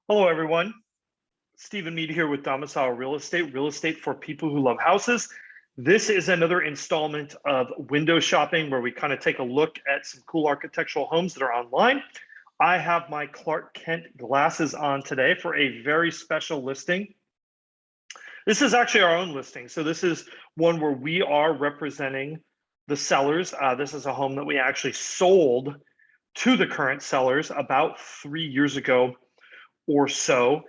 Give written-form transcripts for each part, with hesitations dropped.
Hello, everyone. Stephen Meade here with Domicile real estate for people who love houses. This is another installment of window shopping where we kind of take a look at some cool architectural homes that are online. I have my Clark Kent glasses on today for a very special listing. This is actually our own listing. So this is one where we are representing the sellers. This is a home that we actually sold to the current sellers about 3 years ago or so.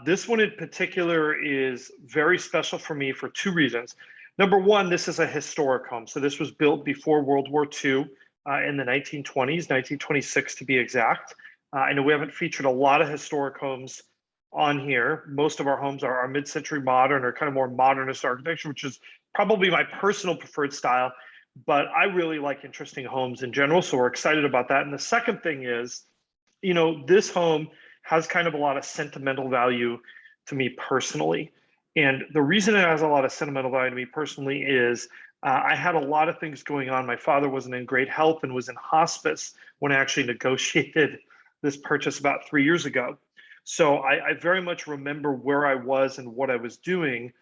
This one in particular is very special for me for two reasons. Number one, this is a historic home. So this was built before World War II in the 1920s, 1926 to be exact. I know we haven't featured a lot of historic homes on here. Most of our homes are mid-century modern or kind of more modernist architecture, which is probably my personal preferred style. But I really like interesting homes in general, so we're excited about that. And the second thing is, this home has kind of a lot of sentimental value to me personally. And the reason it has a lot of sentimental value to me personally is I had a lot of things going on. My father wasn't in great health and was in hospice when I actually negotiated this purchase about 3 years ago. So I very much remember where I was and what I was doing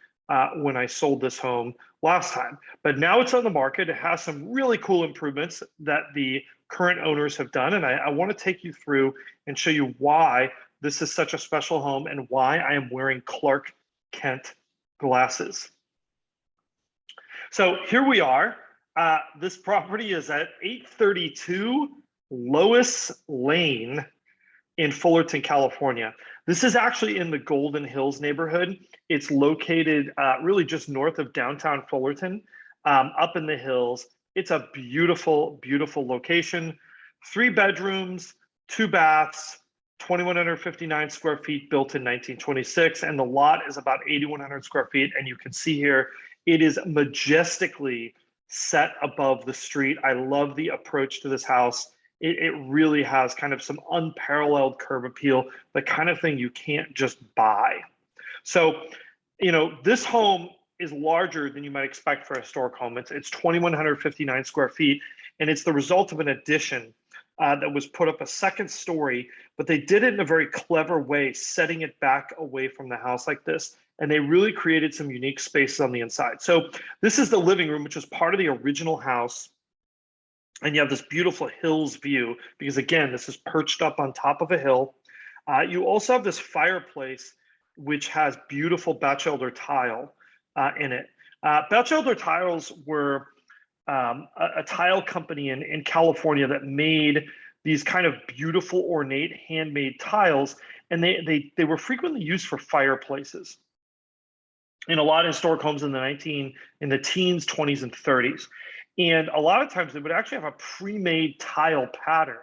when I sold this home last time. But now it's on the market. It has some really cool improvements that the current owners have done. And I want to take you through and show you why this is such a special home and why I am wearing Clark Kent glasses. So here we are. This property is at 832 Lois Lane in Fullerton, California. This is actually in the Golden Hills neighborhood. It's located really just north of downtown Fullerton, up in the hills. It's a beautiful, beautiful location. 3 bedrooms, 2 baths, 2,159 square feet, built in 1926. And the lot is about 8,100 square feet. And you can see here, it is majestically set above the street. I love the approach to this house. It really has kind of some unparalleled curb appeal, the kind of thing you can't just buy. So, this home is larger than you might expect for a historic home. It's 2,159 square feet, and it's the result of an addition that was put up a second story, but they did it in a very clever way, setting it back away from the house like this. And they really created some unique spaces on the inside. So this is the living room, which was part of the original house. And you have this beautiful hills view because, again, this is perched up on top of a hill. You also have this fireplace, which has beautiful Batchelder tile in it. Batchelder tiles were a tile company in California that made these kind of beautiful, ornate, handmade tiles, and they were frequently used for fireplaces in a lot of historic homes in the teens, 20s, and 30s. And a lot of times they would actually have a pre-made tile pattern,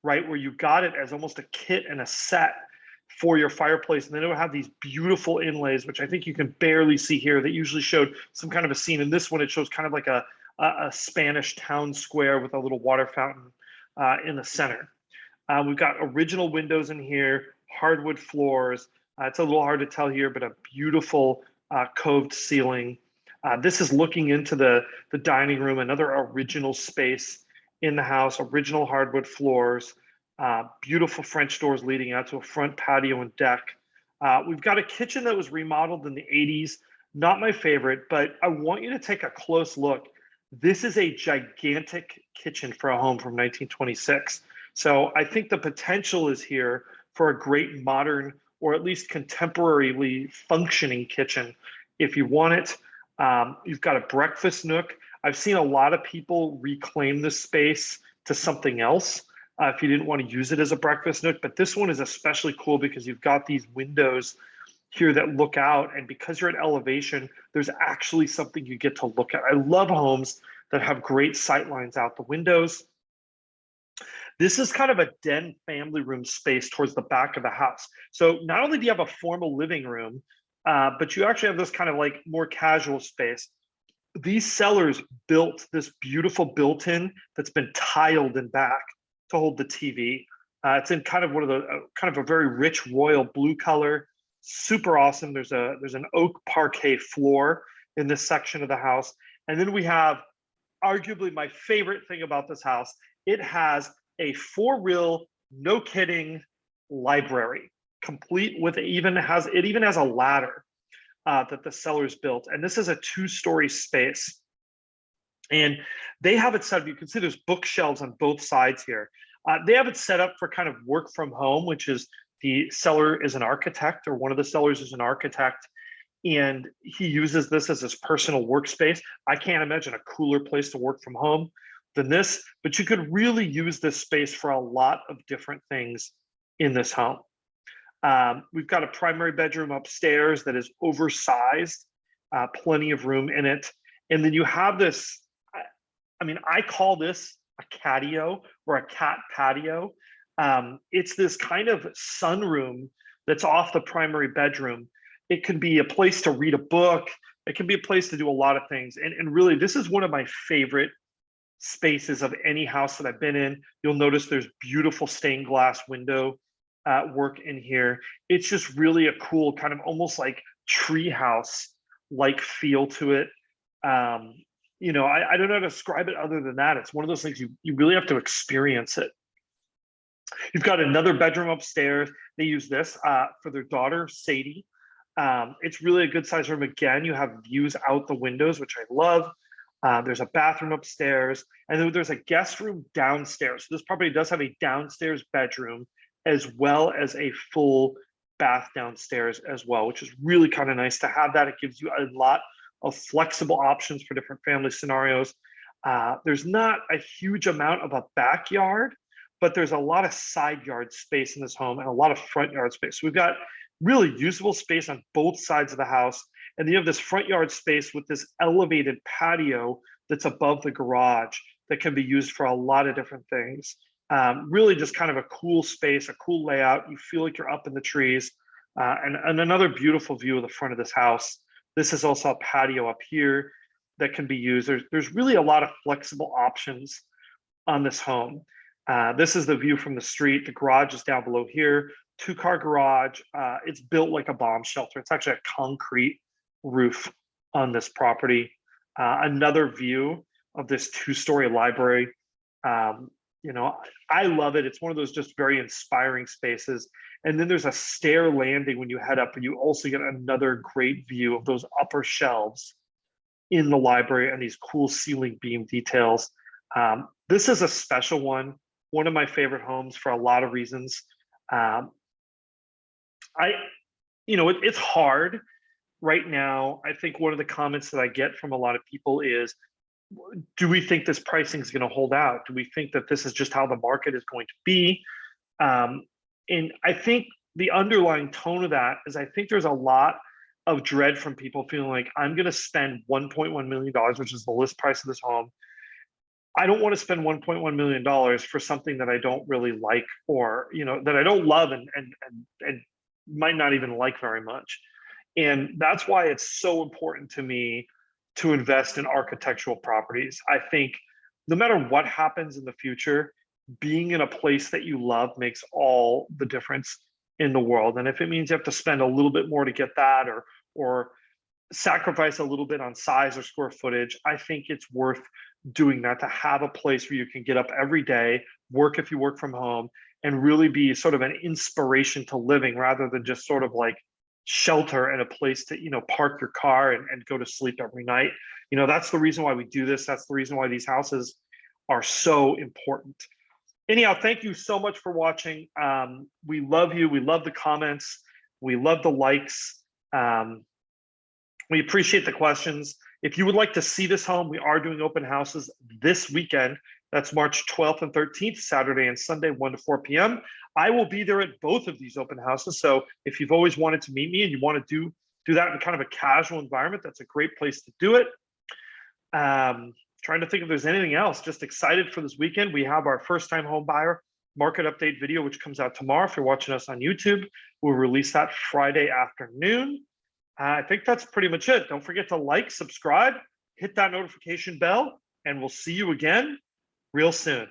right, where you got it as almost a kit and a set for your fireplace. And then it would have these beautiful inlays, which I think you can barely see here, that usually showed some kind of a scene. In this one, it shows kind of like a Spanish town square with a little water fountain in the center. We've got original windows in here, hardwood floors. It's a little hard to tell here, but a beautiful coved ceiling. This is looking into the dining room, another original space in the house, original hardwood floors, beautiful French doors leading out to a front patio and deck. We've got a kitchen that was remodeled in the 80s. Not my favorite, but I want you to take a close look. This is a gigantic kitchen for a home from 1926. So I think the potential is here for a great modern or at least contemporarily functioning kitchen if you want it. You've got a breakfast nook. I've seen a lot of people reclaim this space to something else if you didn't want to use it as a breakfast nook. But this one is especially cool because you've got these windows here that look out. And because you're at elevation, there's actually something you get to look at. I love homes that have great sight lines out the windows. This is kind of a den family room space towards the back of the house. So not only do you have a formal living room, but you actually have this kind of like more casual space. These sellers built this beautiful built-in that's been tiled in back to hold the TV. It's in kind of one of the kind of a very rich royal blue color, super awesome. There's an oak parquet floor in this section of the house, and then we have arguably my favorite thing about this house. It has a 4-reel, no kidding, library complete with, it even has a ladder that the sellers built. And this is a 2-story space. And they have it set up, you can see there's bookshelves on both sides here. They have it set up for kind of work from home, which is the seller is an architect, or one of the sellers is an architect, and he uses this as his personal workspace. I can't imagine a cooler place to work from home than this, but you could really use this space for a lot of different things in this home. We've got a primary bedroom upstairs that is oversized, plenty of room in it. And then you have this, I mean, I call this a catio or a cat patio. It's this kind of sunroom that's off the primary bedroom. It can be a place to read a book. It can be a place to do a lot of things. And really, this is one of my favorite spaces of any house that I've been in. You'll notice there's beautiful stained glass window work in here. It's just really a cool kind of almost like treehouse-like feel to it. You know, I don't know how to describe it other than that. It's one of those things you really have to experience it. You've got another bedroom upstairs. They use this for their daughter, Sadie. It's really a good size room. Again, you have views out the windows, which I love. There's a bathroom upstairs, and then there's a guest room downstairs. So this property does have a downstairs bedroom as well as a full bath downstairs as well, which is really kind of nice to have that. It gives you a lot of flexible options for different family scenarios. There's not a huge amount of a backyard, but there's a lot of side yard space in this home and a lot of front yard space. So we've got really usable space on both sides of the house. And then you have this front yard space with this elevated patio that's above the garage that can be used for a lot of different things. Really just kind of a cool space, a cool layout. You feel like you're up in the trees. And another beautiful view of the front of this house. This is also a patio up here that can be used. There's really a lot of flexible options on this home. This is the view from the street. The garage is down below here. 2-car garage. It's built like a bomb shelter. It's actually a concrete roof on this property. Another view of this 2-story library. You know, I love it. It's one of those just very inspiring spaces. And then there's a stair landing when you head up, and you also get another great view of those upper shelves in the library and these cool ceiling beam details. This is a special one of my favorite homes for a lot of reasons. It's hard right now. I think one of the comments that I get from a lot of people is, do we think this pricing is going to hold out? Do we think that this is just how the market is going to be? And I think the underlying tone of that is I think there's a lot of dread from people feeling like, I'm going to spend $1.1 million, which is the list price of this home. I don't want to spend $1.1 million for something that I don't really like, or, you know, that I don't love and might not even like very much. And that's why it's so important to me to invest in architectural properties. I think no matter what happens in the future, being in a place that you love makes all the difference in the world. And if it means you have to spend a little bit more to get that, or sacrifice a little bit on size or square footage, I think it's worth doing that, to have a place where you can get up every day, work if you work from home, and really be sort of an inspiration to living, rather than just sort of like shelter and a place to, you know, park your car and go to sleep every night. You know, that's the reason why we do this. That's the reason why these houses are so important. Anyhow, thank you so much for watching. We love you. We love the comments. We love the likes. We appreciate the questions. If you would like to see this home, we are doing open houses this weekend. That's March 12th and 13th, Saturday and Sunday, 1 to 4 p.m. I will be there at both of these open houses. So if you've always wanted to meet me and you want to do that in kind of a casual environment, that's a great place to do it. Trying to think if there's anything else. Just excited for this weekend. We have our first time home buyer market update video, which comes out tomorrow. If you're watching us on YouTube, we'll release that Friday afternoon. I think that's pretty much it. Don't forget to like, subscribe, hit that notification bell, and we'll see you again real soon.